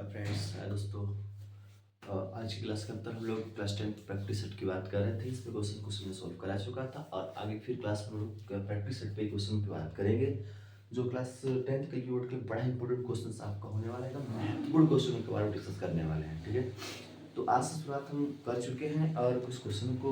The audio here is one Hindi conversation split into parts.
फ्रेंड्स, हाय दोस्तों। आज की क्लास के अंदर हम लोग क्लास 10 प्रैक्टिस सेट की बात कर रहे थे। इसमें क्वेश्चन को हमने सॉल्व करा चुका था और आगे फिर क्लास में हम लोग प्रैक्टिस सेट पे क्वेश्चन की बात करेंगे जो क्लास 10 के बोर्ड के बड़ा इंपॉर्टेंट क्वेश्चन आपका होने वाला है। एकदम महत्वपूर्ण क्वेश्चन के बारे में डिस्कस करने वाले हैं, ठीक है। तो आज से शुरुआत हम कर चुके हैं और कुछ क्वेश्चन को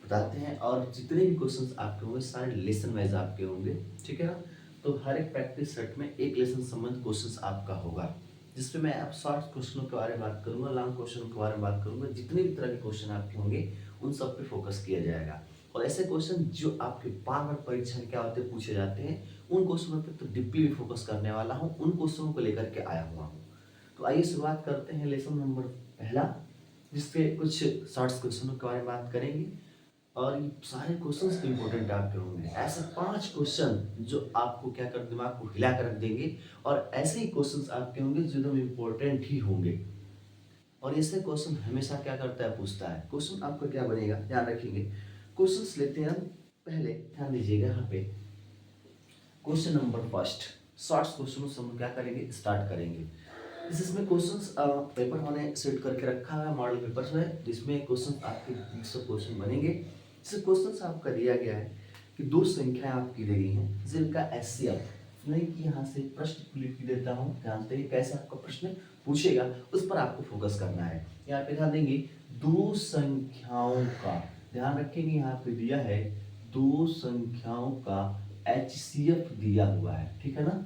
बताते हैं और जितने भी क्वेश्चन आपके होंगे सारे लेसन वाइज आपके होंगे, ठीक है ना। तो हर एक प्रैक्टिस सेट में एक लेसन संबंध क्वेश्चन आपका होगा, जिसपे मैं आप शॉर्ट क्वेश्चनों के बारे में बात करूंगा, लॉन्ग क्वेश्चन के बारे में बात करूंगा। जितने भी तरह के क्वेश्चन आपके होंगे उन सब पे फोकस किया जाएगा और ऐसे क्वेश्चन जो आपके बार बार परीक्षा में क्या होते हैं पूछे जाते हैं उन क्वेश्चनों पे तो डीपली भी फोकस करने वाला हूँ, उन क्वेश्चनों को लेकर के आया हुआ हूँ। तो आइए शुरुआत करते हैं लेसन नंबर पहला, जिसपे कुछ शॉर्ट क्वेश्चनों के बारे में बात करेंगे और ये सारे क्वेश्चंस इंपॉर्टेंट आपके होंगे। ऐसे 5 क्वेश्चन जो आपको क्या कर दिमाग को हिला कर रख देंगे और ऐसे ही क्वेश्चंस आपके होंगे जो एकदम इंपॉर्टेंट ही होंगे। और ऐसे क्वेश्चन हमेशा क्या करता है, पूछता है। क्वेश्चन आपका क्या बनेगा, ध्यान रखेंगे। क्वेश्चंस लेते हैं हम, पहले ध्यान दीजिएगा यहाँ पे। Question number first, short question से हम क्या करेंगे, स्टार्ट करेंगे। इसमें क्वेश्चंस पेपर मैंने सेट करके रखा है, मॉडल पेपर है, जिसमें क्वेश्चन आपके 20 क्वेश्चन बनेंगे। इस क्वेश्चन आपका दिया गया है कि दो संख्याएं आपकी दी गई हैं जिनका एचसीएफ नहीं कि यहाँ से प्रश्न लिख देता हूँ, ध्यान से कैसे आपका प्रश्न पूछेगा उस पर आपको फोकस करना है। यहाँ पे ध्यान देंगे, दो संख्याओं का, ध्यान रखेंगे यहाँ पे दिया है दो संख्याओं का एचसीएफ दिया हुआ है, ठीक है ना।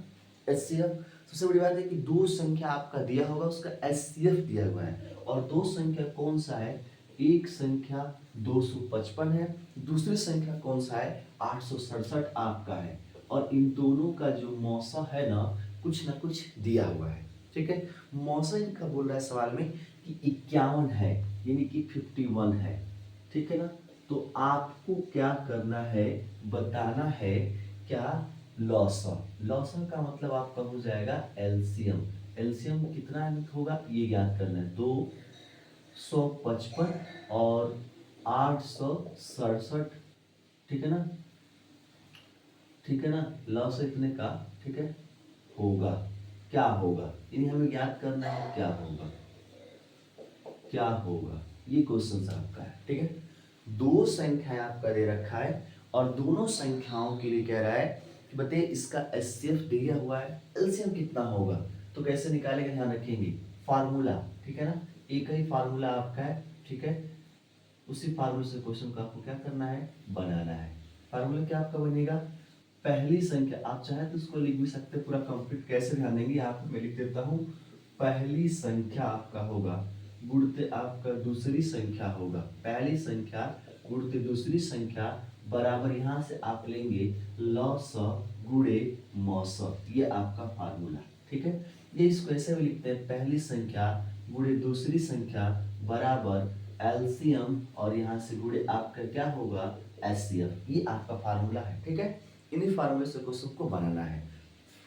एचसीएफ सबसे बड़ी बात है कि दो संख्या आपका दिया होगा उसका एचसीएफ दिया हुआ है और दो संख्या कौन सा है, एक संख्या 255 है, दूसरी संख्या कौन सा है 867 आपका है और इन दोनों का जो मौसा है ना कुछ दिया हुआ है, ठीक है। मौसा इनका बोल रहा है सवाल में कि 51 है, यानी कि 51 है, ठीक है ना। तो आपको क्या करना है, बताना है क्या, लॉसा। लॉसा का मतलब आपका हो जाएगा एलसीएम। एलसीएम कितना होगा ये ज्ञात करना है, 255 और 867, ठीक है ना, ठीक है ना। लॉस इतने का, ठीक है, होगा, क्या होगा, यानी हमें ज्ञात करना है क्या होगा, क्या होगा। ये क्वेश्चन आपका है, ठीक है। दो संख्याएं आपका दे रखा है और दोनों संख्याओं के लिए कह रहा है कि बताइए इसका एचसीएफ दिया हुआ है, एलसीएम कितना होगा। तो कैसे निकालेंगे, ध्यान रखेंगे, फार्मूला, ठीक है ना, एक ही फार्मूला आपका है, ठीक है। उसी फार्मूले से क्वेश्चन को आपको क्या करना है, बनाना है। फार्मूला क्या आपका बनेगा, पहली संख्या, आप चाहे तो उसको लिख भी सकते हैं पूरा कंप्लीट, कैसे ध्यान देंगे आप, मैं लिख देता हूँ। पहली संख्या आपका होगा गुणते आपका दूसरी संख्या होगा, पहली संख्या गुणते दूसरी संख्या बराबर यहाँ से आप लेंगे लॉस गुणे मौस, ये आपका फार्मूला, ठीक है। ये इसको ऐसे भी लिखते हैं, पहली संख्या गुणे दूसरी संख्या बराबर एलसीएम और यहाँ से गुणे आपका क्या होगा एचसीएफ, ये आपका फार्मूला है, ठीक है। इन्हीं फार्मूले से क्वेश्चन को बनाना है।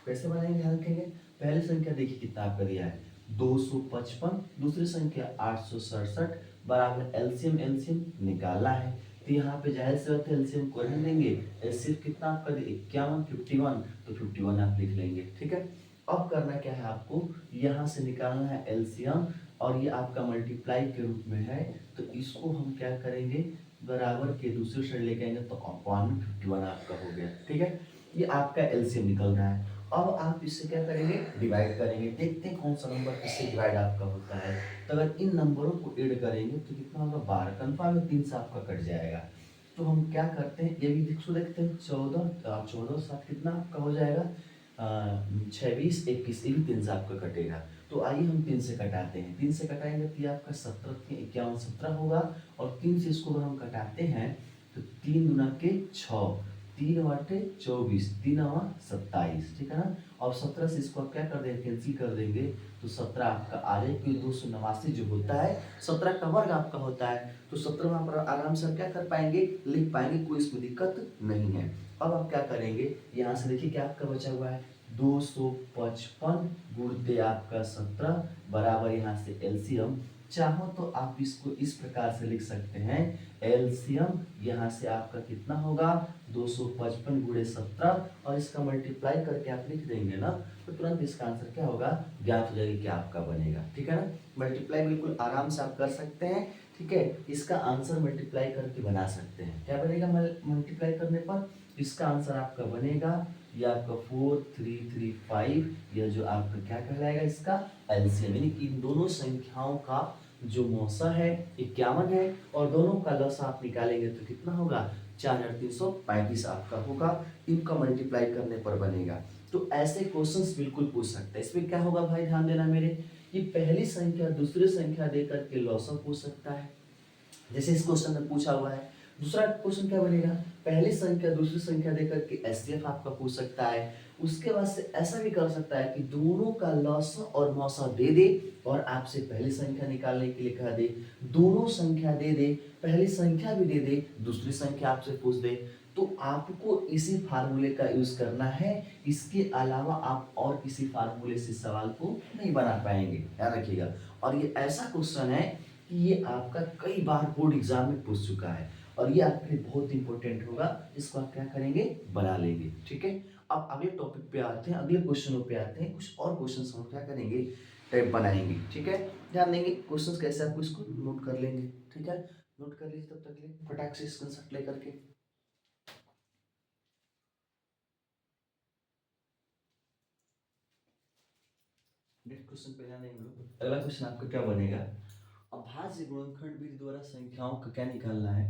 कैसे बनाएंगे, ध्यान रखेंगे। पहली संख्या देखिए कितना आपका दिया है 255, दूसरी संख्या 867 बराबर एलसीएम, एलसीएम निकालना है। तो यहाँ पे जाहिर सी बात है एलसीएम को रहने देंगे, एलसीएम कितना आपका 51 51, तो 51 आप लिख लेंगे, ठीक है। अब करना क्या है आपको, यहाँ से निकालना है एलसीएम और ये आपका मल्टीप्लाई के रूप में है, तो इसको हम क्या करेंगे, बराबर के दूसरी साइड लेके आएंगे तो अपॉन 51 आपका हो गया, ठीक है। ये आपका एलसीएम निकल रहा है। अब आप इससे क्या करेंगे, डिवाइड करेंगे, देखते हैं कौन सा नंबर इससे डिवाइड आपका होता है। तो अगर इन नंबरों को ऐड करेंगे तो कितना होगा 12, कन्फर्म है 3 से आपका कट जाएगा। तो हम क्या करते हैं, ये भी देखते हैं 14, 14 7 कितना आपका हो जाएगा 26 21, ये भी 3 से आपका कटेगा। तो आइए हम 3 से कटाते हैं, 3 से कटाएंगे तो ये आपका 17 51 17 होगा और 3 से इसको अगर हम कटाते हैं तो 3 गुना के 6, 3 बटे 24, 3 27, ठीक है ना। और 17 से इसको आप क्या कर देंगे, कैंसिल कर देंगे तो 17 आपका आ जाए, क्योंकि 289 जो होता है 17 का वर्ग आपका होता है, तो 17 वहां पर आराम से क्या कर पाएंगे, लिख पाएंगे, कोई इसमें दिक्कत नहीं है। अब आप क्या करेंगे, यहाँ से देखिए क्या आपका बचा हुआ है 255 गुणते आपका 17 बराबर यहाँ से एलसीएम चाहो तो आप इसको इस प्रकार से लिख सकते हैं, एलसीएम यहाँ से आपका कितना होगा 255 गुणे 17, और इसका मल्टीप्लाई करके आप लिख देंगे ना तो तुरंत इसका आंसर क्या होगा, ज्ञात हो जाएगा क्या आपका बनेगा। ठीक है ना, मल्टीप्लाई बिल्कुल आराम से आप कर सकते हैं। ठीक है, इसका आंसर मल्टीप्लाई करके बना सकते हैं। क्या बनेगा मल्टीप्लाई करने पर, इसका आंसर आपका बनेगा ये आपका 4335, यह जो आपका क्या कहलाएगा, इसका एलसीएम, यानी कि इन दोनों संख्याओं का जो मौसा है 51 है, और दोनों का लसा आप निकालेंगे तो कितना होगा 4335 आपका होगा। इनका मल्टीप्लाई करने पर बनेगा। तो ऐसे क्वेश्चंस बिल्कुल पूछ सकते हैं। इसमें क्या होगा भाई, ध्यान देना मेरे, ये पहली संख्या दूसरी संख्या देकर के लौसा पूछ सकता है, जैसे इस क्वेश्चन में पूछा हुआ है। दूसरा क्वेश्चन क्या बनेगा, पहली संख्या दूसरी संख्या देकर के एचसीएफ आपका पूछ सकता है। उसके बाद से ऐसा भी कर सकता है कि दोनों का लौसा और मौसा दे दे और आपसे पहली संख्या निकालने के लिए कह दे, दोनों संख्या दे दे, पहली संख्या भी दे दे, दूसरी संख्या आपसे पूछ दे। तो आपको इसी फार्मूले का यूज करना है, इसके अलावा आप और किसी फार्मूले से सवाल को नहीं बना पाएंगे, ध्यान रखिएगा। और ये ऐसा क्वेश्चन है कि ये आपका कई बार बोर्ड एग्जाम में पूछ चुका है, और ये आपके लिए बहुत इंपॉर्टेंट होगा। इसको आप क्या करेंगे, बना लेंगे। ठीक है, अब अगले टॉपिक पे आते हैं, अगले क्वेश्चनों पे आते हैं। कुछ और क्वेश्चन हम क्या करेंगे, टाइप बनाएंगे। ठीक है, ध्यान देंगे क्वेश्चन कैसे, आपको इसको नोट कर लेंगे। ठीक है, नोट कर लीजिए तब तक ले फटाक से स्क्रीनशॉट ले करके। नेक्स्ट क्वेश्चन पे ध्यान देंगे हम लोग। अगला क्वेश्चन आपका क्या बनेगा, अभाज्य गुणनखंड विधि द्वारा संख्याओं का क्या निकालना है,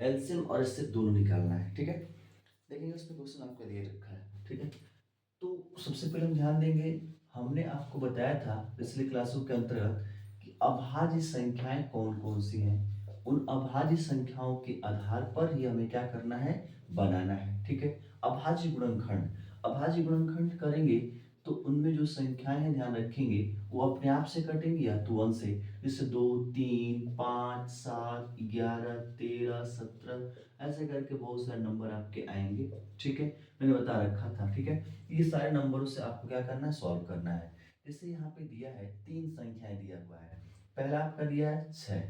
एलसीएम और इससे दोनों निकालना है। ठीक है, देखेंगे उसमें क्वेश्चन आपका दे रखा है। ठीक है, तो सबसे पहले हम ध्यान देंगे, हमने आपको बताया था पिछले क्लासों के अंतर्गत कि अभाज्य संख्याएं कौन कौन सी हैं। उन अभाज्य संख्याओं के आधार पर ही हमें क्या करना है, बनाना है। ठीक है, अभाज्य गुणनखंड, अभाज्य गुणनखंड करेंगे तो उनमें जो संख्याएं हैं ध्यान रखेंगे वो अपने आप से कटेंगी या तो 1 से, जैसे 2 3 5 7 11 13 17, ऐसे करके बहुत सारे नंबर आपके आएंगे। ठीक है, मैंने बता रखा था। ठीक है, ये सारे नंबरों से आपको क्या करना है, सॉल्व करना है। जैसे यहाँ पे दिया है 3 संख्याएं दिया हुआ है, पहला आपका दिया है 6,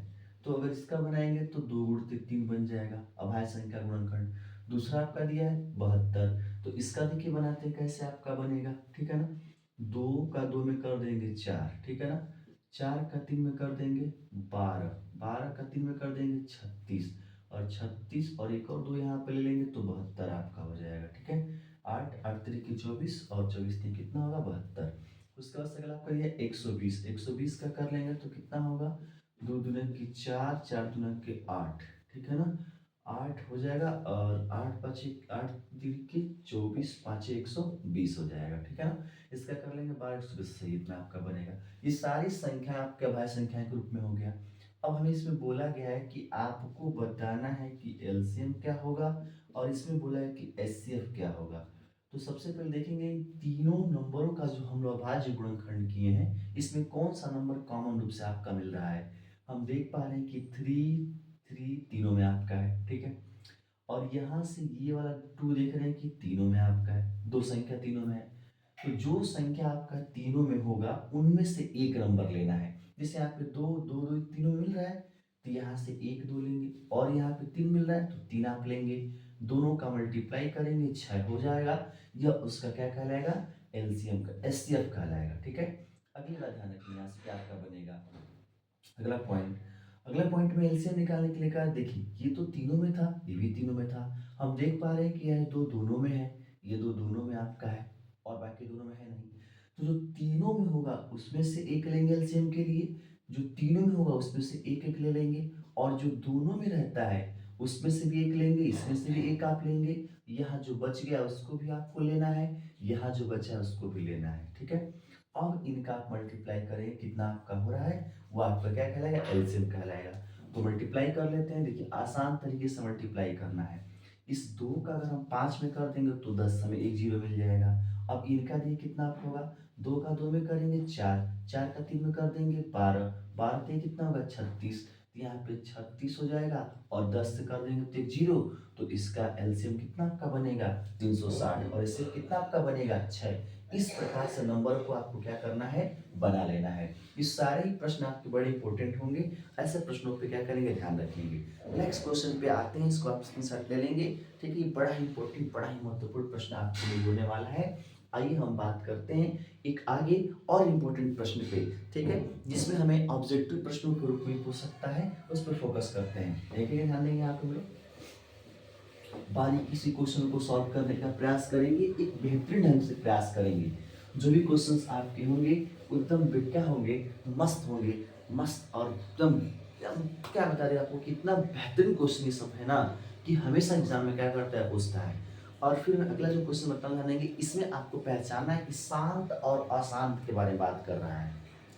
तो अगर इसका बनाएंगे तो 2 गुणित 3 बन जाएगा अभाज्य संख्या गुणनखंड। दूसरा आपका दिया है 72, तो इसका देखिए बनाते हैं कैसे आपका बनेगा। ठीक है ना, 2 का 2 में कर देंगे 4, ठीक है ना, 4 का 3 में कर देंगे 12, 12 का 3 में कर देंगे 36, और 36 और एक और 2 यहाँ पे ले लेंगे तो 72 आपका हो जाएगा। ठीक है, 8 8 3 की 24, और 24 3 कितना होगा 72। उसके बाद से अगर आपका ये 120, 120 का कर लेंगे तो कितना होगा, 2 दूने की 4, 4 दूने के 8, ठीक है ना, 8 हो जाएगा, और 8 पाँच 8 3 की 24, 5 120 हो जाएगा। ठीक है ना, इसका कर लेंगे 12, 120 सही इतना आपका बनेगा। ये सारी संख्या आपके अभाज्य संख्याएं के रूप में हो गया। अब हमें इसमें बोला गया है कि आपको बताना है कि एलसीएम क्या होगा, और इसमें बोला है कि एचसीएफ क्या होगा। तो सबसे पहले देखेंगे इन तीनों नंबरों का जो हम लोग अभाज्य गुणनखंड किए हैं, इसमें कौन सा नंबर कॉमन रूप से आपका मिल रहा है। हम देख पा रहे हैं कि 3 3 तीनों में आपका है। ठीक है, और यहाँ से ये वाला 2 देख रहे हैं कि तीनों में आपका है, दो संख्या तीनों में है। तो जो संख्या आपका तीनों में होगा उनमें से एक नंबर लेना है। जैसे यहाँ पे 2 2 2 तीनों में मिल रहा है, तो यहाँ से 1 2 लेंगे, और यहाँ पे 3 मिल रहा है तो 3 आप लेंगे, दोनों का मल्टीप्लाई करेंगे 6 हो जाएगा। यह उसका क्या कहलाएगा, एलसीएम का, एचसीएफ कहलाएगा। ठीक है, अगली बात ध्यान रखिए, यहाँ से क्या आपका बनेगा, अगला पॉइंट, अगला पॉइंट में एलसीएम निकालने के लिए कहा, देखिए ये तो तीनों में था, ये भी तीनों में था, हम देख पा रहे हैं कि यह दो दोनों में है, ये दो दोनों में आपका है, और बाकी दोनों में है नहीं। तो जो तीनों में होगा उसमें से एक लेंगे एलसीएम के लिए, जो तीनों में होगा उसमें से एक एक ले लेंगे, और जो दोनों में रहता है उसमें से भी एक लेंगे, इसमें से भी एक आप लेंगे, यहाँ जो बच गया उसको भी आपको लेना है, यहाँ जो बचा है उसको भी लेना है। ठीक है, अब इनका आप मल्टीप्लाई करें, कितना आपका हो रहा है, वो आपका क्या कहलाएगा, एलसीएम कहलाएगा। तो मल्टीप्लाई कर लेते हैं। देखिए आसान तरीके से मल्टीप्लाई करना है, इस 2 का अगर हम 5 में कर देंगे तो 10 हमें एक जीरो मिल जाएगा। अब इनका देखिए कितना आपका होगा, 2 का 2 में करेंगे 4, 4 का 3 में कर देंगे 12, 12 ते कितना होगा 36, तो यहाँ पे 36 हो जाएगा, और 10 से कर देंगे तो एक जीरो, तो इसका एलसीएम कितना आपका बनेगा 360, और इससे कितना आपका बनेगा 6। इस प्रकार से नंबर को आपको क्या करना है, बना लेना है। ये सारे ही प्रश्न आपके बड़े इंपॉर्टेंट होंगे, ऐसे प्रश्नों पे क्या करेंगे, ध्यान रखेंगे। नेक्स्ट क्वेश्चन पे आते हैं, इसको आप स्क्रीनशॉट ले लेंगे, ठीक है। ये बड़ा ही इंपॉर्टेंट, बड़ा ही महत्वपूर्ण प्रश्न आपके लिए होने वाला है। आइए हम बात करते हैं एक आगे और इम्पोर्टेंट प्रश्न पे, ठीक है, जिसमें हमें ऑब्जेक्टिव प्रश्नों के रूप में पूछ सकता है, उस पर फोकस करते हैं। देखिए ध्यान देंगे आप लोग, बारीकी से क्वेश्चन को सॉल्व करने का प्रयास करेंगे, एक बेहतरीन ढंग से प्रयास करेंगे। जो भी क्वेश्चंस आपके होंगे एकदम क्या होंगे, मस्त होंगे, मस्त और एकदम एकदम क्या बता रहे आपको, कितना बेहतरीन क्वेश्चन ये सब है ना, कि हमेशा एग्जाम में क्या करता है, पूछता है। और फिर अगला जो क्वेश्चन बताना जानेंगे, इसमें आपको पहचानना है कि शांत और अशांत के बारे में बात कर रहा है,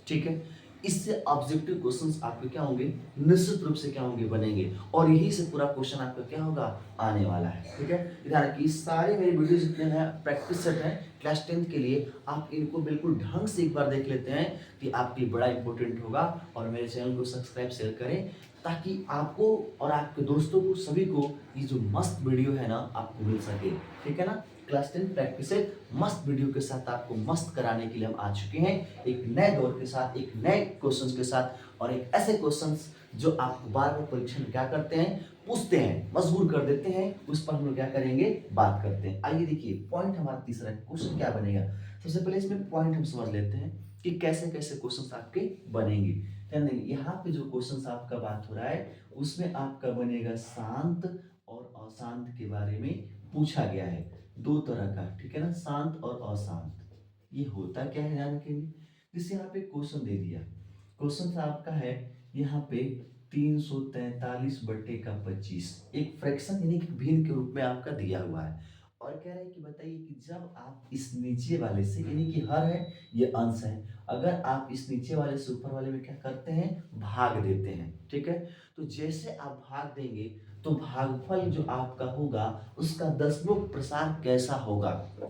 ठीक है। इससे ऑब्जेक्टिव क्वेश्चंस आपके क्या होंगे, निश्चित रूप से क्या होंगे, बनेंगे। और यही से पूरा क्वेश्चन आपका क्या होगा, आने वाला है, ठीक है। ध्यान रखिए, सारे मेरे वीडियो जितने हैं प्रैक्टिस सेट हैं क्लास 10 के लिए, आप इनको बिल्कुल ढंग से एक बार देख लेते हैं कि आपके लिए बड़ा इंपॉर्टेंट होगा। और मेरे चैनल को सब्सक्राइब शेयर करें, ताकि आपको और आपके दोस्तों को सभी को ये जो मस्त वीडियो है ना आपको मिल सके, ठीक है ना। क्लास 10 प्रैक्टिस सेट मस्त वीडियो के साथ आपको मस्त कराने के लिए हम आ चुके हैं, एक नए दौर के साथ, एक नए क्वेश्चंस के साथ, और एक ऐसे क्वेश्चंस जो आपको बार बार परीक्षा में क्या करते हैं, पूछते हैं, मजबूर कर देते हैं, उस पर हम लोग क्या करेंगे, बात करते हैं। आइए देखिए, पॉइंट हमारा तीसरा क्वेश्चन क्या बनेगा। सबसे पहले इसमें पॉइंट हम समझ लेते हैं कि कैसे कैसे क्वेश्चंस आपके बनेंगे। ध्यान देंगे, यहाँ पे जो क्वेश्चंस आपका बात हो रहा है, उसमें आपका बनेगा शांत और अशांत के बारे में पूछा गया है, दो तरह का, ठीक है ना, शांत और अशांत। ये होता क्या है, ध्यान रखेंगे। जैसे यहाँ पे क्वेश्चन दे दिया, क्वेश्चन आपका है यहाँ पे 343/25, एक फ्रैक्शन यानी कि भिन्न के रूप में आपका दिया हुआ है। और कह रहे हैं कि बताइए कि जब आप इस नीचे वाले से, यानी कि हर है, ये अंश है, अगर आप इस नीचे वाले से ऊपर वाले में क्या करते हैं, भाग देते हैं, ठीक है। तो जैसे आप भाग देंगे तो भागफल जो आपका होगा उसका दशमलव प्रसार कैसा होगा।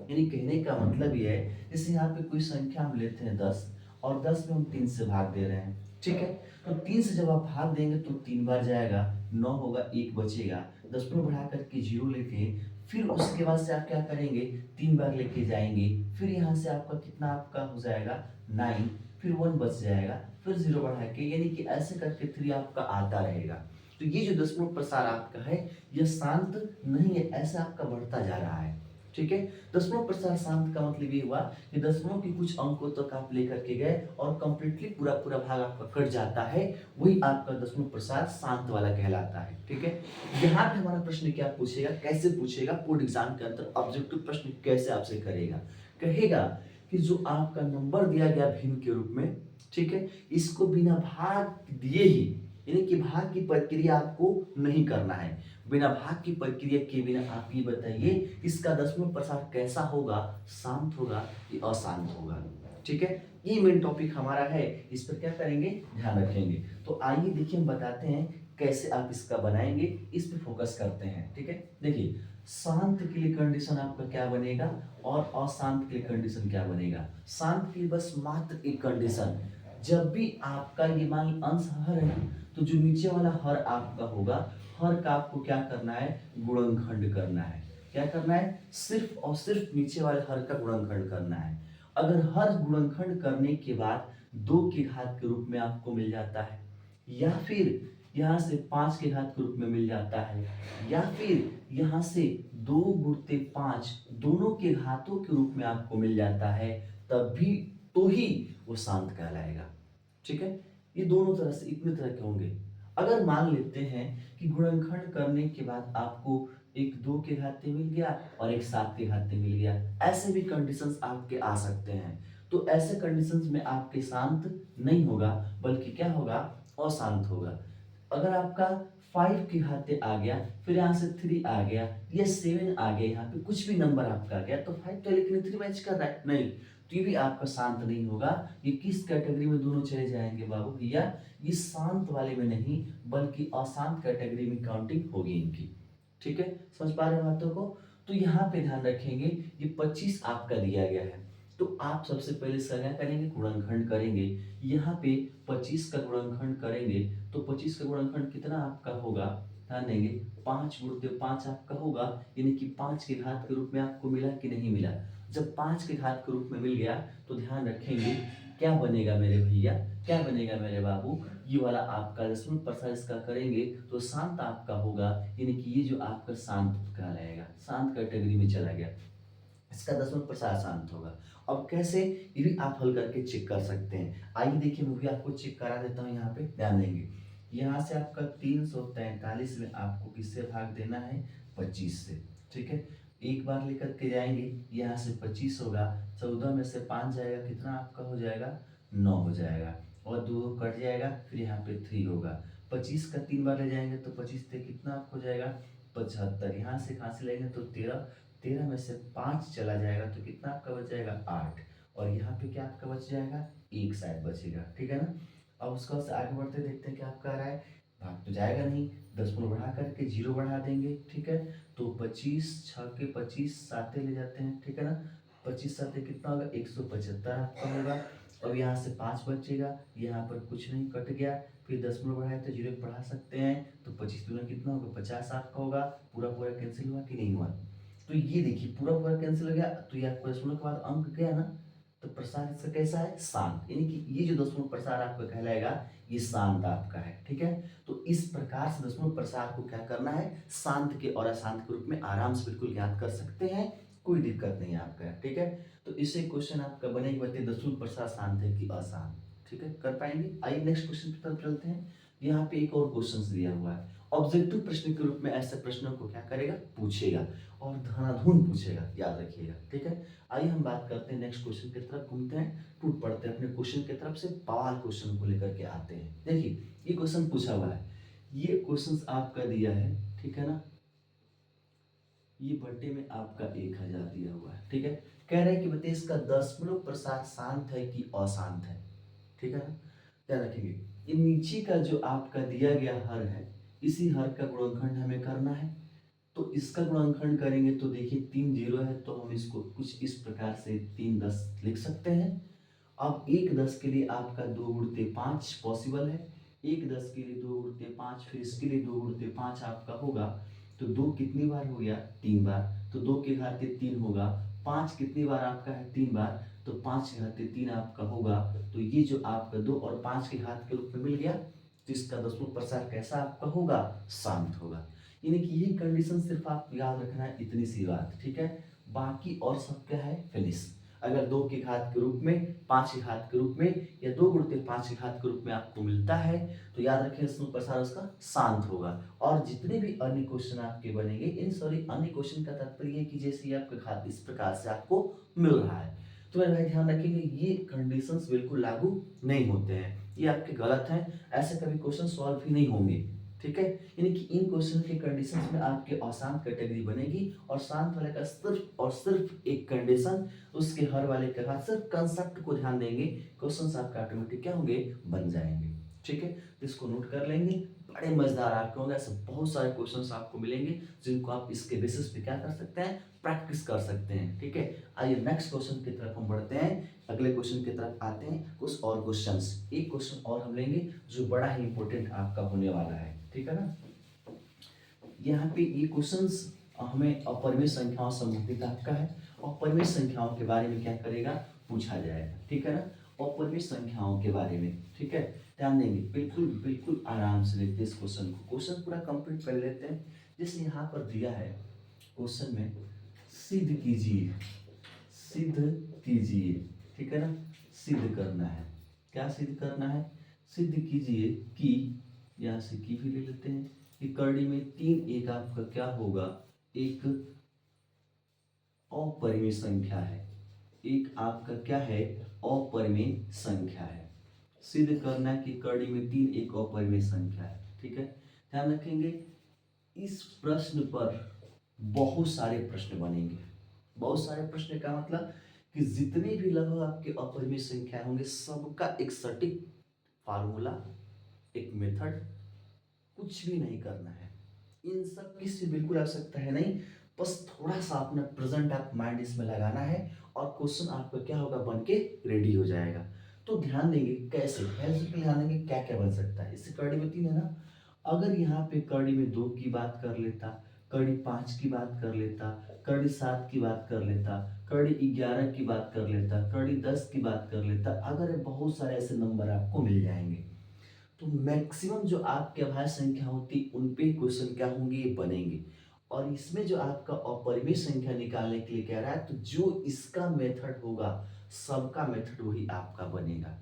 यानी कहने का मतलब ये है, जैसे यहाँ पे कोई संख्या हम लेते हैं 10, और 10 में हम 3 से भाग दे रहे हैं, ठीक है। तो 3 से जब आप भाग देंगे तो 3 बार जाएगा, 9 होगा, 1 बचेगा, दशमलव बढ़ा करके 0 लेके, फिर उसके बाद से आप क्या करेंगे, 3 बार लेके जाएंगे, फिर यहाँ से आपका कितना आपका हो जाएगा 9, फिर 1 बच जाएगा, फिर 0 बढ़ा के, यानी कि ऐसे करके 3 आपका आता रहेगा। तो ये जो दशमलव प्रसार आपका है, यह शांत नहीं है, ऐसा आपका बढ़ता जा रहा है, ठीक है। दशमलव प्रसार शांत का मतलब ये हुआ कि दशमलव के कुछ अंकों तक आप लेकर के गए और कंप्लीटली पूरा पूरा भाग आपका कट जाता है, वही आपका दशमलव प्रसार शांत वाला कहलाता है, ठीक है। यहाँ पे हमारा प्रश्न क्या पूछेगा, कैसे पूछेगा, बोर्ड एग्जाम के अंदर ऑब्जेक्टिव प्रश्न कैसे आपसे करेगा, कहेगा कि जो आपका नंबर दिया गया भिन्न के रूप में, ठीक है, इसको बिना भाग दिए ही, यानी कि भाग की प्रक्रिया आपको नहीं करना है, बिना भाग की प्रक्रिया के बिना आप ये बताइए इसका दशमलव प्रसार कैसा होगा, शांत होगा या अशांत होगा, ठीक है। ये मेन टॉपिक हमारा है, इस पर क्या करेंगे, ध्यान रखेंगे। तो आइए देखिए, हम बताते हैं कैसे आप इसका बनाएंगे, इस पे फोकस करते हैं, ठीक है। देखिए, शांत के लिए कंडीशन आपका क्या बनेगा और अशांत के लिए कंडीशन क्या बनेगा। शांत के लिए बस मात्र एक कंडीशन, जब भी आपका ये मान अंश हर है, तो जो नीचे वाला हर आपका होगा, हर का आपको क्या करना है, गुणनखंड करना है। क्या करना है, सिर्फ और सिर्फ नीचे वाले हर का गुणनखंड करना है। अगर हर गुणनखंड करने के बाद 2 की घात के रूप में आपको मिल जाता है, या फिर यहाँ से 5 के घात के रूप में मिल जाता है, या फिर यहाँ से 2 गुणित 5 दोनों के घातों के रूप में आपको मिल जाता है, तब भी तो ही वो शांत कहलाएगा, ठीक है। ये दोनों तरह से, इतने तरह के होंगे। अगर मान लेते हैं कि गुणनखंड करने के बाद आपको एक 2 के घाते मिल गया और एक 7 के घाते मिल गया, ऐसे भी कंडीशंस आपके आ सकते हैं। तो ऐसे कंडीशंस में आपके शांत नहीं होगा, बल्कि क्या होगा, अशांत होगा। अगर आपका 5 के घाते आ गया, फिर यहाँ से 3 आ गया, या 7 आ गया, यहाँ पे कुछ भी नंबर आपका आ गया, तो 5 तो लेकिन 3 मैच कर रहा है नहीं, तो ये भी आपका शांत नहीं होगा। ये किस कैटेगरी में दोनों चले जाएंगे बाबू भैया, ये शांत वाले में नहीं, बल्कि अशांत कैटेगरी में काउंटिंग होगी इनकी, ठीक है। समझ पा रहे हैं बातों को। तो यहाँ पे ध्यान रखेंगे, ये 25 आपका दिया गया है, तो आप सबसे पहले इसका क्या करेंगे, गुणनखंड करेंगे। यहाँ पे 25 का गुणनखंड करेंगे तो 25 का गुणनखंड कितना आपका होगा, ध्यान देंगे, 5 गुणित 5 आपका होगा, यानी कि 5 के घात के रूप में आपको मिला कि नहीं मिला। जब 5 के घात के रूप में मिल गया तो ध्यान रखेंगे क्या बनेगा मेरे भैया, क्या बनेगा मेरे बाबू, ये वाला आपका दशमलव प्रसार इसका करेंगे तो शांत आपका होगा, यानी कि ये जो आपका शांत कहलाएगा, शांत कैटेगरी में चला गया, इसका दशमलव प्रसार शांत होगा। अब कैसे, ये भी आप हल करके चेक कर सकते हैं। आइए देखिए, मैं भी आपको चेक करा देता हूँ। यहाँ पे ध्यान देंगे, यहाँ से आपका 343 में आपको किससे भाग देना है, 25 से। ठीक है, एक बार लेकर के जाएंगे, यहाँ से 25 होगा, 14 में से 5 जाएगा, कितना आपका हो जाएगा, 9 हो जाएगा, और 2 कट जाएगा, फिर यहाँ पे 3 होगा। 25 का 3 बार ले जाएंगे तो 25 से कितना आपको हो जाएगा, 75। यहाँ से कहाँ से लेंगे तो 13, 13 में से 5 चला जाएगा तो कितना आपका बच जाएगा, 8, और यहाँ पे क्या आपका बच जाएगा, 1 शायद बचेगा। ठीक है ना। अब उसका से आगे बढ़ते देखते हैं क्या आपका आ रहा है, भाग तो जाएगा नहीं, दशमलव बढ़ा करके 0 बढ़ा देंगे। ठीक है, तो 25 6 के 25 साते ले जाते हैं। ठीक है ना, 25 साते कितना होगा, 175 आपका होगा। अब यहाँ से 5 बचेगा, यहाँ पर कुछ नहीं, कट गया, फिर दशमलव बढ़ाए तो 0 बढ़ा सकते हैं, तो 25 दूना कितना होगा, 50 आपका होगा। पूरा पूरा कैंसिल हुआ कि नहीं हुआ, तो ये देखिए पूरा पूरा कैंसिल हो गया, तो ये आपको दशमलव के बाद अंक गया ना, तो प्रसार इसका कैसा है, शांत, यानी कि ये जो दशमलव प्रसार आपका कहलाएगा ये शांत आपका है। ठीक है, तो इस प्रकार से दशमलव प्रसार को क्या करना है, शांत के और अशांत के रूप में आराम से बिल्कुल ज्ञात कर सकते हैं, कोई दिक्कत नहीं है आपका। ठीक है, तो इससे क्वेश्चन आपका बनेगा, बताइए दशमलव प्रसार शांत है कि अशांत। ठीक है, कर पाएंगे। आइए नेक्स्ट क्वेश्चन की तरफ चलते हैं। यहाँ पे एक और क्वेश्चन दिया हुआ है, ऑब्जेक्टिव प्रश्न के रूप में ऐसे प्रश्नों को क्या करेगा, पूछेगा, और धनाधुन पूछेगा, याद रखिएगा। ठीक है, आइए हम बात करते हैं नेक्स्ट क्वेश्चन की तरफ, घूमते हैं, टूट पड़ते हैं अपने क्वेश्चन की तरफ से, बवाल क्वेश्चन को लेकर के आते हैं। देखिए ये क्वेश्चन पूछा हुआ है, ये क्वेश्चन आपका दिया है, ठीक है ना, ये बट्टे में आपका 1000 दिया हुआ है। ठीक है, कह रहे हैं कि बताइए इसका दशमलव प्रसार शांत है कि अशांत है। ठीक है ना, ध्यान रखेंगे, ये नीचे का जो आपका दिया गया हर है, इसी हर का गुणनखंड हमें करना है। तो इसका गुणनखंड करेंगे तो देखिए 3 0 है, तो हम इसको कुछ इस प्रकार से 3 10 लिख सकते हैं। अब 1 10 के लिए आपका 2 गुणते 5 पॉसिबल है, 1 10 के लिए 2 गुणते 5, फिर इसके लिए 2 गुणते 5 आपका होगा, तो 2 कितनी बार हो गया, 3 बार, तो 2 के घाते 3 होगा, 5 कितनी बार आपका है, 3 बार, तो 5 के घाते 3 आपका होगा, तो ये जो आपका 2 और 5 के घात के रूप में मिल गया, तो इसका दशमलव प्रसार कैसा आपका होगा, शांत होगा। यानी कि ये कंडीशन सिर्फ आप याद रखना है, इतनी सी बात। ठीक है, बाकी और सब क्या है, फिनिश। अगर 2 के घात के रूप में, 5 के घात के रूप में, या 2 गुणित 5 के घात के रूप में आपको मिलता है, तो याद रखें दशमलव प्रसार उसका शांत होगा। और जितने भी अन्य क्वेश्चन आपके बनेंगे, इन सॉरी अन्य क्वेश्चन का तात्पर्य है कि जैसे आपका घात इस प्रकार से आपको मिल रहा है, तो मेरे भाई ध्यान रखेंगे ये कंडीशंस बिल्कुल लागू नहीं होते हैं, ये आपके गलत हैं, ऐसे कभी क्वेश्चन सॉल्व ही नहीं होंगे। ठीक है, यानी कि इन क्वेश्चन के कंडीशंस में आपके अशांत कैटेगरी बनेगी, और शांत वाले का सिर्फ और सिर्फ एक कंडीशन, उसके हर वाले के बाद सिर्फ कंसेप्ट को ध्यान देंगे, क्वेश्चंस आपके ऑटोमेटिक क्या होंगे, बन जाएंगे। ठीक है, तो इसको नोट कर लेंगे, बड़े मजेदार आपके होंगे, ऐसे बहुत सारे क्वेश्चंस आपको मिलेंगे जिनको आप इसके बेसिस पे क्या कर सकते हैं, प्रैक्टिस कर सकते हैं। ठीक है, आइए नेक्स्ट क्वेश्चन की तरफ हम बढ़ते हैं, अगले क्वेश्चन की तरफ आते हैं। कुछ और क्वेश्चंस, एक क्वेश्चन और हम लेंगे जो बड़ा ही इंपॉर्टेंट आपका होने वाला है। ठीक है ना, यहाँ पे ये क्वेश्चंस हमें अपरिमेय संख्याओं संबंधित आपका है, अपरिमेय संख्याओं के बारे में क्या करेगा, पूछा जाएगा। ठीक है ना, अपरिमेय संख्याओं के बारे में। ठीक है, ध्यान देंगे, बिल्कुल बिल्कुल आराम से लेते इस क्वेश्चन को, क्वेश्चन पूरा कंप्लीट कर लेते हैं। जैसे यहाँ पर दिया है क्वेश्चन में, सिद्ध कीजिए, सिद्ध कीजिए। ठीक है ना, सिद्ध करना है, क्या सिद्ध करना है, सिद्ध कीजिए कि, यहाँ से की भी ले लेते हैं, कि कड़ी में 3 एक आपका क्या होगा, एक अपरिमेय संख्या है, एक आपका क्या है, अपरिमेय संख्या है। सिद्ध करना है कि कड़ी में 3 एक अपरिमेय संख्या है। ठीक है, ध्यान रखेंगे, इस प्रश्न पर बहुत सारे प्रश्न बनेंगे। बहुत सारे प्रश्न का मतलब कि जितने भी लगभग आपके अपरिमेय संख्या होंगे, सबका एक सटीक फार्मूला, एक मेथड, कुछ भी नहीं करना है, इन सब की से बिल्कुल आवश्यकता है नहीं, बस थोड़ा सा अपना प्रेजेंट आप माइंड इसमें लगाना है, और क्वेश्चन आपका क्या होगा, बन के रेडी हो जाएगा। तो ध्यान देंगे कैसे, पहले से ध्यान देंगे क्या क्या बन सकता है। इससे कड़ी में 3 है ना, अगर यहाँ पे कड़ी में 2 की बात कर लेता, कड़ी 5 की बात कर लेता, कड़ी 7 की बात कर लेता, कड़ी 11 की बात कर लेता, कड़ी 10 की बात कर लेता, अगर बहुत सारे ऐसे नंबर आपको मिल जाएंगे। तो मैक्सिमम जो आपके अभाज्य संख्या होती उन पे क्वेश्चन क्या होंगे, ये बनेंगे। और इसमें जो आपका अपरिमेय संख्या निकालने के लिए कह रहा है, तो जो इसका मेथड होगा सबका मेथड वही आपका बनेगा।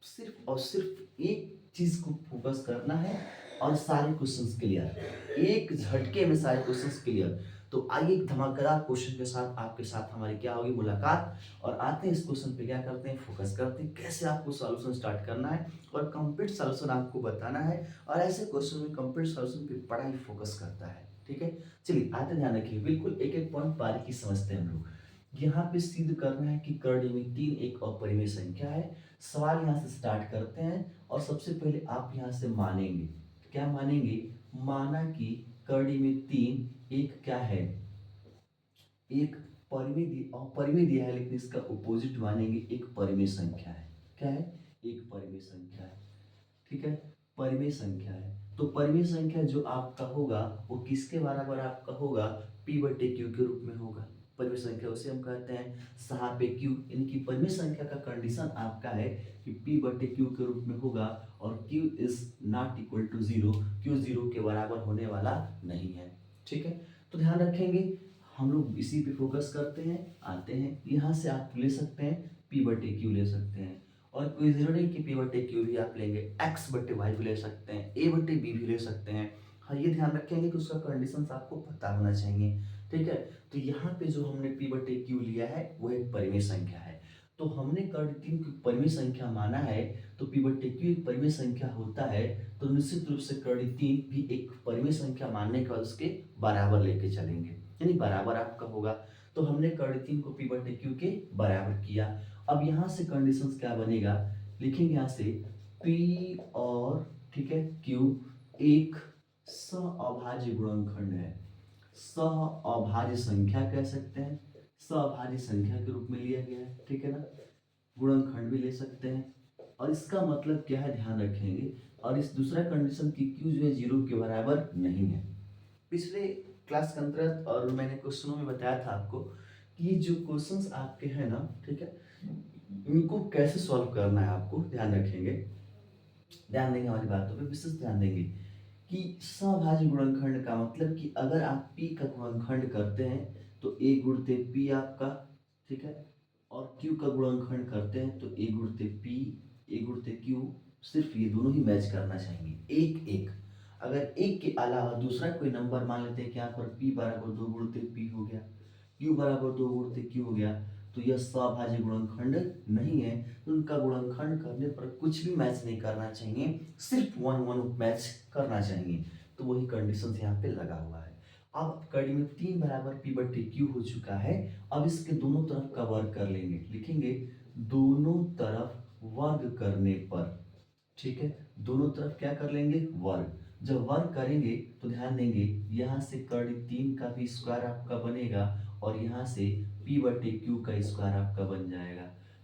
सिर्फ और सिर्फ एक चीज को फोकस करना है और सारे क्वेश्चंस क्लियर, एक झटके में सारे क्वेश्चंस क्लियर। तो आइए एक धमाकेदार क्वेश्चन के साथ आपके साथ हमारी क्या होगी मुलाकात, और आते हैं इस क्वेश्चन पे क्या करते हैं, फोकस करते हैं कैसे आपको सॉल्यूशन स्टार्ट करना है और कंप्लीट सॉल्यूशन आपको बताना है। और ऐसे क्वेश्चन में कंप्लीट सॉल्यूशन पे बड़ा ही फोकस करता है, ठीक है। चलिए आते ध्यान रखिए, बिल्कुल एक एक पॉइंट बारीकी समझते हैं हम लोग। यहाँ पे सिद्ध करना है कि कर्ण में 3 एक अपरिमेय संख्या है। सवाल यहाँ से स्टार्ट करते हैं और सबसे पहले आप यहाँ से मानेंगे, क्या मानेंगे, माना कि कर्ण में 3 एक क्या है, एक परिमेय दिया है, लेकिन इसका अपोजिट मानेंगे एक परिमेय संख्या है। क्या है, एक परिमेय संख्या है, ठीक है, परिमेय संख्या है। तो परिमेय संख्या जो आपका होगा वो किसके बराबर आपका होगा, p बटे क्यू के रूप में होगा। परिमेय संख्या उसे हम कहते हैं सहा पे क्यू, यानी कि परिमेय संख्या का कंडीशन आपका है कि p बटे क्यू के रूप में होगा और q is not equal to 0, q 0 के बराबर होने वाला नहीं है, ठीक है। तो ध्यान रखेंगे, हम लोग इसी पे फोकस करते हैं। आते हैं यहाँ से आप ले सकते हैं p बटे क्यू ले सकते हैं, और कोई जरूरी नहीं कि p बटे क्यू भी आप लेंगे, x बटे वाई भी ले सकते हैं, a बटे बी भी ले सकते हैं। हाँ, ये ध्यान रखेंगे कि उसका कंडीशन आपको पता होना चाहिए, ठीक है। तो यहाँ पे जो हमने p बटे क्यू लिया है वो एक परिमेय संख्या है। तो हमने कर्ण 3 की परिमेय संख्या माना है, तो p बटे क्यू एक परिमेय संख्या होता है, तो निश्चित रूप से कर्ण 3 भी एक परिमेय संख्या मानने का उसके बराबर लेके चलेंगे, यानी बराबर आपका होगा। तो हमने कर्ण 3 को p बटे क्यू के बराबर किया। अब यहाँ से कंडीशंस क्या बनेगा, लिखेंगे यहाँ से p और ठीक है q एक सअभाज्य गुणनखंड है, सअभाज्य संख्या कह सकते हैं, सअभाज्य संख्या के रूप में लिया गया है, ठीक है ना, गुणनखंड भी ले सकते हैं। और इसका मतलब क्या है ध्यान रखेंगे, और इस दूसरा कंडीशन की q जो है 0 के बराबर नहीं है। पिछले क्लास के अंतर्गत और मैंने क्वेश्चनों में बताया था आपको कि ये जो क्वेश्चंस आपके हैं ना, ठीक है, इनको कैसे सॉल्व करना है आपको ध्यान रखेंगे, ध्यान देंगे हमारी बातों पे, विशेष ध्यान देंगे कि सअभाज्य गुणनखंड का मतलब कि अगर आप p का गुणनखंड करते हैं तो a गुणते p आपका, ठीक है, और q का गुणनखंड करते हैं तो a गुणते p, a गुणते q, सिर्फ ये दोनों ही मैच करना चाहिए, एक एक। अगर एक के अलावा दूसरा कोई नंबर मान लेते हैं कि यहाँ पर p बराबर 2 गुणते p हो गया, q बराबर 2 गुणते q हो गया, तो यह सअभाज्य गुणनखंड नहीं है। तो उनका गुणनखंड करने पर कुछ भी मैच नहीं करना चाहिए, सिर्फ 1 1 मैच करना चाहिए। तो वही कंडीशन यहाँ पे लगा हुआ है। अब कड़ी में 3 बराबर p बटे क्यू हो चुका है। अब इसके दोनों तरफ का वर्ग कर लेंगे, लिखेंगे दोनों तरफ वर्ग करने पर, ठीक है, दोनों तरफ क्या कर लेंगे, वर्ग। जब वर्ग करेंगे तो ध्यान देंगे यहाँ से कर्ण 3 का भी स्क्वायर आपका बनेगा और यहाँ से p बटे क्यू का स्क्वायर आपका बन जाएगा।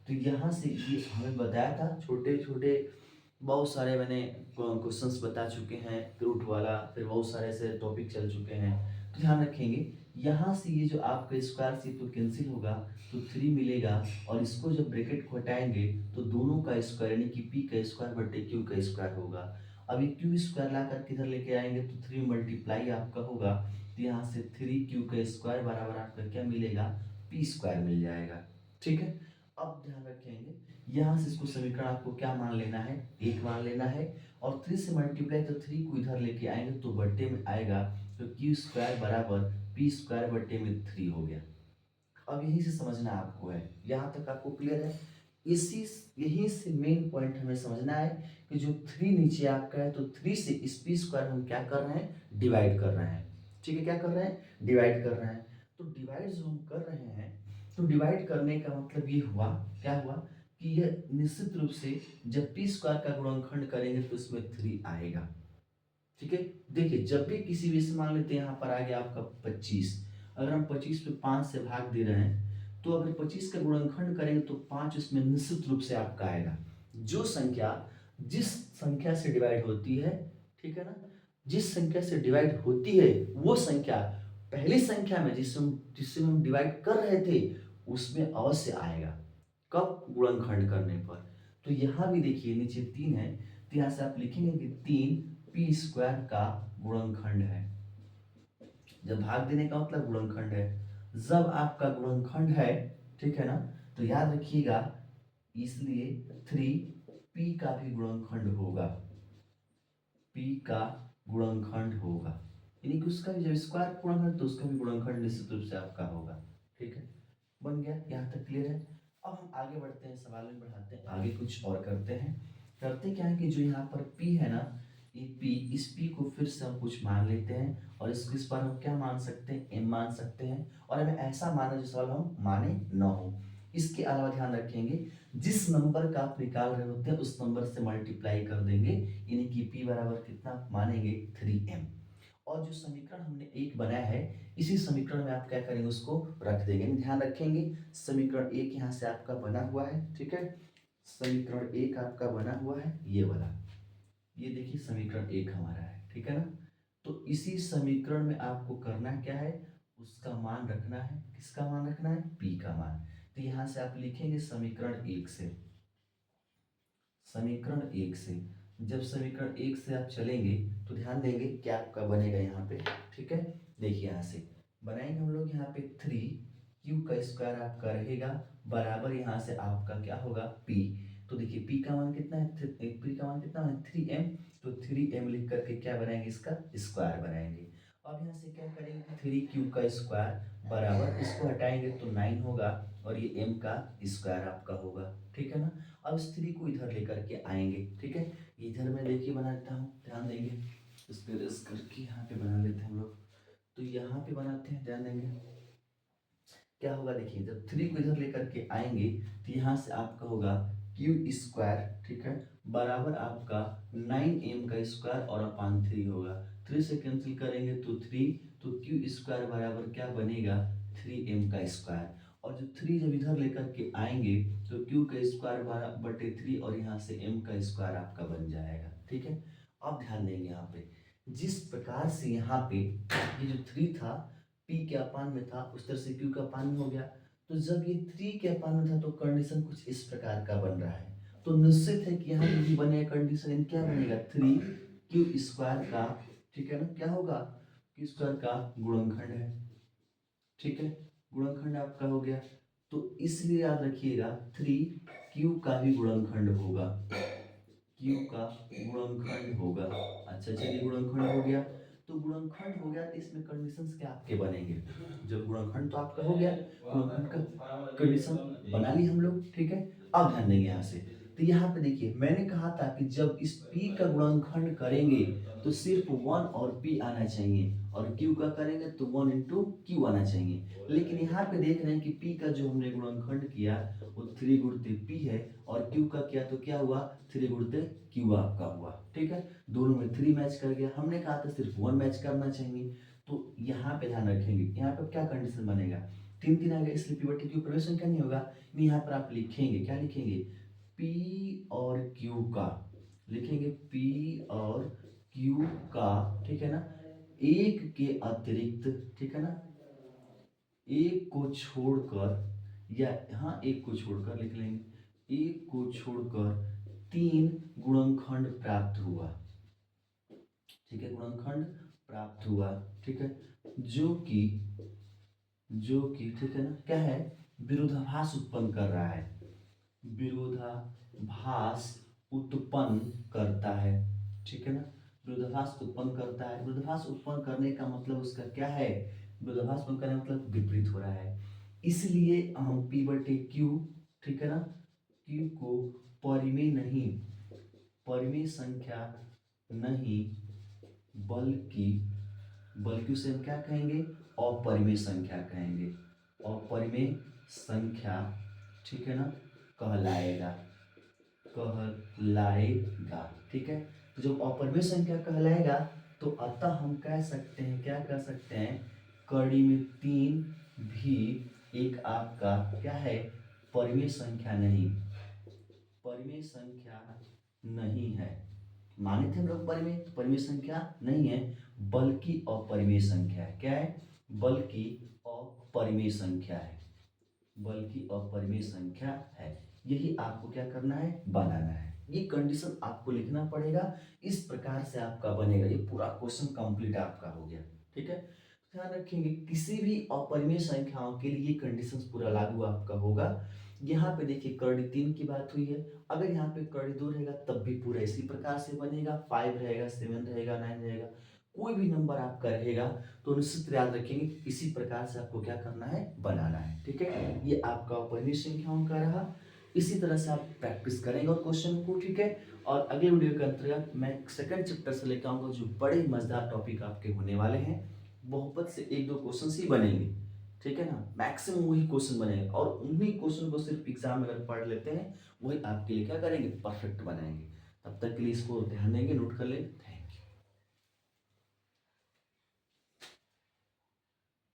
तो यहाँ से ये हमें बताया था, छोटे छोटे बहुत सारे मैंने क्वेश्चंस बता चुके हैं, रूट वाला, फिर बहुत सारे ऐसे टॉपिक चल चुके हैं। तो ध्यान रखेंगे यहाँ से ये जो आपका स्क्वायर से तो कैंसिल होगा, तो 3 मिलेगा, और इसको जब ब्रैकेट को हटाएंगे तो दोनों का स्क्वायर यानी कि p का स्क्वायर बटे q का स्क्वायर होगा। अब ये q स्क्वायर ला कर किधर लेके आएंगे तो 3 मल्टीप्लाई आपका होगा, तो यहाँ से 3q का स्क्वायर बराबर आपका क्या मिलेगा, p स्क्वायर मिल जाएगा, ठीक है। अब ध्यान रखेंगे यहाँ से इसको समीकरण आपको क्या मान लेना है, 1 मान लेना है, और 3 से मल्टीप्लाई तो 3 को इधर लेके आएंगे तो बट्टे में आएगा, तो q स्क्वायर बराबर p स्क्वायर बट्टे में 3 हो गया। अब यहीं से समझना आपको है, यहाँ तक आपको क्लियर है। इसी यहीं से मेन पॉइंट हमें समझना है कि जो 3 नीचे आपका है, तो 3 से इस p स्क्वायर हम क्या कर रहे हैं, डिवाइड कर रहे हैं, ठीक है, क्या कर रहे हैं, डिवाइड कर रहे हैं। तो डिवाइड जो हम कर रहे हैं, तो डिवाइड करने का मतलब ये हुआ, क्या हुआ कि यह निश्चित रूप से जब p स्क्वायर का गुणनखंड करेंगे तो इसमें 3 आएगा, ठीक है। देखिए जब भी किसी भी से मान लेते हैं, यहाँ पर आ गया आपका 25, अगर हम 25 पे 5 से भाग दे रहे हैं, तो अगर 25 का गुणनखंड करेंगे तो 5 इसमें निश्चित रूप से आपका आएगा। जो संख्या जिस संख्या से डिवाइड होती है, ठीक है ना, जिस संख्या से डिवाइड होती है वो संख्या पहली संख्या में जिससे हम डिवाइड कर रहे थे उसमें अवश्य आएगा। कब? गुणनखंड करने पर। तो यहाँ भी देखिए नीचे 3 है, तो यहाँ से आप लिखेंगे कि 3 पी स्क्वायर का गुणनखंड है। जब भाग देने का मतलब गुणनखंड है, जब आपका गुणनखंड है, ठीक है ना, तो याद रखिएगा इसलिए 3 p का भी गुणनखंड होगा, p का गुणनखंड होगा, यानी कि उसका भी जब स्क्वायर गुणनखंड तो उसका भी गुणनखंड निश्चित रूप से आपका होगा। ठीक है, बन गया, यहाँ तक क्लियर है। अब हम आगे बढ़ते हैं, सवाल में बढ़ाते हैं, आगे कुछ और करते हैं। करते क्या है कि जो यहाँ पर p है ना, ये p, इस p को फिर से हम कुछ मान लेते हैं और इस पर हम क्या मान सकते हैं? m मान सकते हैं। और हमें ऐसा माना जो सवाल हम माने न हो। इसके अलावा ध्यान रखेंगे जिस नंबर का आप निकाल रहे होते हैं उस नंबर से मल्टीप्लाई कर देंगे, यानी कि p बराबर कितना मानेंगे? 3m। और जो समीकरण हमने एक बनाया है इसी समीकरण में आप क्या करेंगे? उसको रख देंगे। ध्यान रखेंगे समीकरण एक यहाँ से आपका बना हुआ है, ठीक है, समीकरण एक आपका बना हुआ है ये वाला, ये देखिए समीकरण एक हमारा है, ठीक है ना। तो इसी समीकरण में आपको करना क्या है? उसका मान रखना है। किसका मान रखना है? p का मान। तो यहां से आप लिखेंगे समीकरण एक से, समीकरण एक से, जब समीकरण एक से आप चलेंगे तो ध्यान देंगे क्या आपका बनेगा यहाँ पे, ठीक है। देखिए यहाँ से बनाएंगे हम लोग, यहाँ पे 3q का स्क्वायर आपका रहेगा बराबर, यहाँ से आपका क्या होगा? p। तो देखिए p का मान कितना है? p का मान कितना है? 3m। तो 3m लिख करके क्या बनाएंगे? इसका स्क्वायर बनाएंगे। अब यहाँ से क्या करेंगे? 3q का स्क्वायर बराबर, इसको हटाएंगे तो 9 होगा और ये m का स्क्वायर आपका होगा, ठीक है ना। अब इस 3 को इधर लेकर के आएंगे, ठीक है। इधर मैं देखिए बना देता हूँ, ध्यान देंगे, इसको इरेज करके यहाँ पे बना लेते हैं हम लोग। तो यहाँ पे बनाते हैं, ध्यान देंगे क्या होगा। देखिए जब 3 को इधर लेकर के आएंगे तो यहाँ से आपका होगा क्यू स्क्वायर, ठीक है, बराबर आपका 9m का स्क्वायर और अपान 3 होगा। 3 से कैंसिल करेंगे तो 3, तो क्यू स्क्वायर बराबर क्या बनेगा? 3m का स्क्वायर। और जो 3 जब इधर लेकर के आएंगे तो क्यू का स्क्वायर बटे 3 और यहाँ से m का स्क्वायर आपका बन जाएगा, ठीक है। अब ध्यान देंगे यहाँ पे जिस प्रकार से यहाँ पे ये जो 3 था p के अपान में था उस तरह से q का अपान में हो गया। तो जब ये 3 के अपान में था तो कंडीशन कुछ इस प्रकार का बन रहा है। तो निश्चित है कि यहाँ जो भी बनेगा कंडीशन क्या बनेगा? 3q स्क्वायर का, ठीक है ना, क्या होगा? q स्क्वायर का गुणनखंड है, ठीक है, गुणनखंड आपका हो गया। तो इसलिए याद रखिएगा 3q का भी गुणनखंड होगा, q का गुणनखंड होगा। अच्छा चलिए गुणनखंड हो गया, तो गुणनखंड हो गया तो इसमें कंडीशंस क्या आपके बनेंगे? जब गुणनखंड तो आपका हो गया, गुणनखंड का कंडीशन बना ली हम लोग, ठीक है। अब ध्यान देंगे यहाँ से, तो यहाँ पे देखिए मैंने कहा था कि जब इस p का गुणनखंड करेंगे तो सिर्फ 1 और p आना चाहिए, और q का करेंगे तो 1 इंटू q आना चाहिए। लेकिन यहाँ पे देख रहे हैं कि p का जो हमने गुणनखंड किया वो 3 गुणित p है, और q का किया तो क्या हुआ? 3 गुणित q आपका हुआ, ठीक है। दोनों में 3 मैच कर गया। हमने कहा था सिर्फ 1 मैच करना चाहिए। तो यहाँ पे ध्यान रखेंगे, यहाँ पे क्या कंडीशन बनेगा? 3 3 आ गया, इसलिए p बटे q प्रवेश संख्या नहीं होगा। यहाँ पर आप लिखेंगे, क्या लिखेंगे? p और q का, लिखेंगे p और q का, ठीक है ना, एक के अतिरिक्त, ठीक है ना, एक को छोड़कर, या हाँ एक को छोड़कर लिख लेंगे, एक को छोड़कर 3 गुणनखंड प्राप्त हुआ, ठीक है, गुणनखंड प्राप्त हुआ, ठीक है, जो कि ठीक है ना, क्या है? विरोधाभास उत्पन्न कर रहा है, विरोधाभास उत्पन्न करता है, ठीक है ना, विरोधाभास उत्पन्न करता है। विरोधाभास उत्पन्न करने का मतलब उसका क्या है? विरोधाभास उत्पन्न करने का मतलब विपरीत हो रहा है। इसलिए हम p बटे q, ठीक है ना, q को परिमेय नहीं, परिमेय संख्या नहीं, बल्कि बल्कि उसे हम क्या कहेंगे? अपरिमेय संख्या कहेंगे, अपरिमेय संख्या, ठीक है ना, कहलाएगा, कहलाएगा, ठीक है। तो जब अपरिमेय संख्या कहलाएगा तो अतः हम कह सकते हैं, क्या कह सकते हैं? कड़ी में 3 भी एक आपका क्या है? परिमेय संख्या नहीं, परिमेय संख्या नहीं है। माने थे हम लोग परिमेय, तो परिमेय संख्या नहीं है बल्कि अपरिमेय संख्या है। क्या है? बल्कि अपरिमेय संख्या है, बल्कि अपरिमेय संख्या है। यही आपको क्या करना है, बनाना है। ये कंडीशन आपको लिखना पड़ेगा, इस प्रकार से आपका बनेगा। ये पूरा क्वेश्चन कंप्लीट आपका हो गया। ठीक है, ध्यान रखेंगे किसी भी अपरिमेय संख्याओं के लिए ये कंडीशन पूरा लागू आपका होगा। यहाँ पे देखिए कड़ी 3 की बात हुई है, अगर यहाँ पे कड़ी 2 रहेगा तब भी पूरा इसी प्रकार से बनेगा। 5 रहेगा, 7 रहेगा, 9 रहेगा, कोई भी नंबर आपका रहेगा तो निश्चित याद रखेंगे इसी प्रकार से आपको क्या करना है, बनाना है। ठीक है, ये आपका अपरिमेय संख्याओं का रहा। इसी तरह से आप प्रैक्टिस करेंगे और क्वेश्चन को। ठीक है, और अगले वीडियो के अंतर्गत मैं सेकंड चैप्टर से लेकर आऊंगा जो बड़े मजेदार टॉपिक आपके होने वाले हैं। बहुपद से 1-2 क्वेश्चन ही बनेंगे। ठीक है ना, मैक्सिमम वही क्वेश्चन बनेंगे और उन्हीं क्वेश्चन को सिर्फ एग्जाम में अगर पढ़ लेते हैं वही आपके लिए क्या करेंगे, परफेक्ट बनाएंगे। तब तक के लिए इसको ध्यान देंगे, नोट कर ले।